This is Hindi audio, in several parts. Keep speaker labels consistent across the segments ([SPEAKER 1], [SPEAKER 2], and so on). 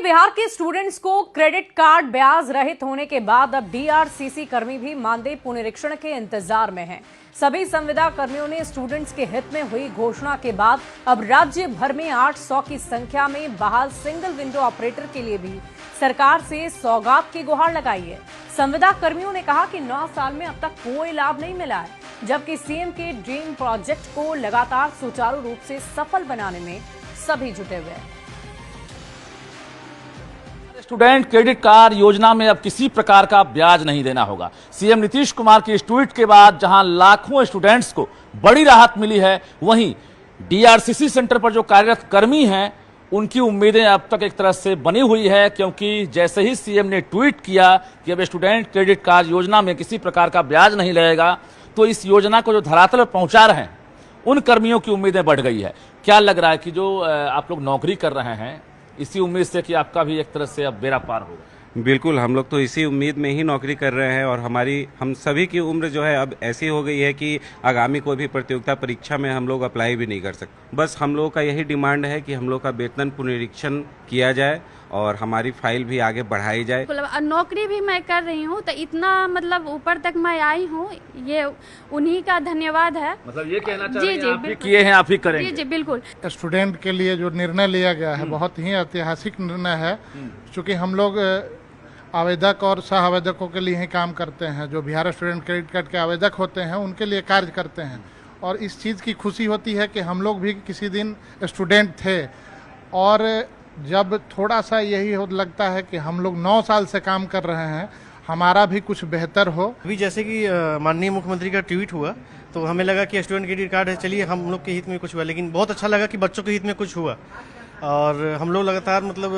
[SPEAKER 1] बिहार के स्टूडेंट्स को क्रेडिट कार्ड ब्याज रहित होने के बाद अब डीआरसीसी कर्मी भी मानदेय पुनरीक्षण के इंतजार में हैं। सभी संविदा कर्मियों ने स्टूडेंट्स के हित में हुई घोषणा के बाद अब राज्य भर में 800 की संख्या में बहाल सिंगल विंडो ऑपरेटर के लिए भी सरकार से सौगात की गुहार लगाई है। संविदा कर्मियों ने कहा कि 9 साल में अब तक कोई लाभ नहीं मिला है, जबकि सीएम के ड्रीम प्रोजेक्ट को लगातार सुचारू रूप से सफल बनाने में सभी जुटे हुए हैं।
[SPEAKER 2] स्टूडेंट क्रेडिट कार्ड योजना में अब किसी प्रकार का ब्याज नहीं देना होगा। सीएम नीतीश कुमार की इस ट्वीट के बाद जहां लाखों स्टूडेंट्स को बड़ी राहत मिली है, वहीं डीआरसीसी सेंटर पर जो कार्यरत कर्मी हैं उनकी उम्मीदें अब तक एक तरह से बनी हुई है, क्योंकि जैसे ही सीएम ने ट्वीट किया कि अब स्टूडेंट क्रेडिट कार्ड योजना में किसी प्रकार का ब्याज नहीं लगेगा, तो इस योजना को जो धरातल पर पहुंचा रहे हैं उन कर्मियों की उम्मीदें बढ़ गई है। क्या लग रहा है कि जो आप लोग नौकरी कर रहे हैं इसी उम्मीद से कि आपका भी एक तरह से अब बेड़ा पार होगा?
[SPEAKER 3] बिल्कुल, हम लोग तो इसी उम्मीद में ही नौकरी कर रहे हैं और हम सभी की उम्र जो है अब ऐसी हो गई है कि आगामी कोई भी प्रतियोगिता परीक्षा में हम लोग अप्लाई भी नहीं कर सकते। बस हम लोगों का यही डिमांड है कि हम लोग का वेतन पुनरीक्षण किया जाए और हमारी फाइल भी आगे बढ़ाई जाए।
[SPEAKER 4] नौकरी भी मैं कर रही हूँ, तो इतना मतलब ऊपर तक मैं आई हूँ, ये उन्हीं का धन्यवाद है।
[SPEAKER 2] मतलब ये कहना चाह रहे हैं आप ही किए हैं, आप ही करेंगे।
[SPEAKER 4] जी बिल्कुल।
[SPEAKER 5] स्टूडेंट के लिए जो निर्णय लिया गया है बहुत ही ऐतिहासिक निर्णय है, क्योंकि हम लोग आवेदक और सह आवेदकों के लिए ही काम करते हैं। जो बिहार स्टूडेंट क्रेडिट कार्ड के आवेदक होते हैं उनके लिए कार्य करते हैं, और इस चीज़ की खुशी होती है कि हम लोग भी किसी दिन स्टूडेंट थे, और जब थोड़ा सा यही लगता है कि हम लोग 9 साल से काम कर रहे हैं, हमारा भी कुछ बेहतर हो।
[SPEAKER 6] अभी जैसे कि माननीय मुख्यमंत्री का ट्वीट हुआ तो हमें लगा कि स्टूडेंट क्रेडिट कार्ड है, चलिए हम लोग के हित में कुछ हुआ, लेकिन बहुत अच्छा लगा कि बच्चों के हित में कुछ हुआ। और हम लोग लगातार मतलब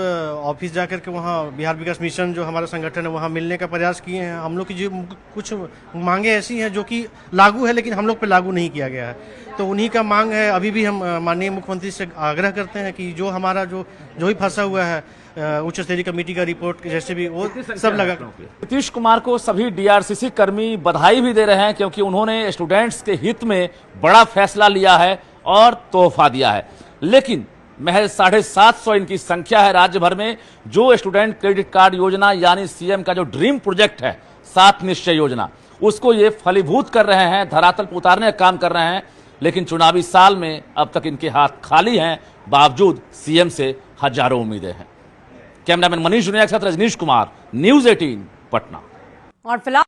[SPEAKER 6] ऑफिस जाकर के वहाँ बिहार विकास मिशन जो हमारा संगठन है वहाँ मिलने का प्रयास किए हैं। हम लोग की जो कुछ मांगे ऐसी हैं जो कि लागू है लेकिन हम लोग पे लागू नहीं किया गया है, तो उन्हीं का मांग है। अभी भी हम माननीय मुख्यमंत्री से आग्रह करते हैं कि जो हमारा जो भी फंसा हुआ है उच्च स्तरीय कमेटी का रिपोर्ट जैसे भी वो सब लगा।
[SPEAKER 2] नीतीश कुमार को सभी डीआरसीसी कर्मी बधाई भी दे रहे हैं, क्योंकि उन्होंने स्टूडेंट्स के हित में बड़ा फैसला लिया है और तोहफा दिया है। लेकिन महज 750 इनकी संख्या है राज्य भर में जो स्टूडेंट क्रेडिट कार्ड योजना यानी सीएम का जो ड्रीम प्रोजेक्ट है 7 निश्चय योजना, उसको ये फलीभूत कर रहे हैं, धरातल पर उतारने का काम कर रहे हैं। लेकिन चुनावी साल में अब तक इनके हाथ खाली हैं, बावजूद सीएम से हजारों उम्मीदें हैं। कैमरामैन मनीष जुनिया के साथ रजनीश कुमार, न्यूज़ 18 पटना।
[SPEAKER 1] और फिलहाल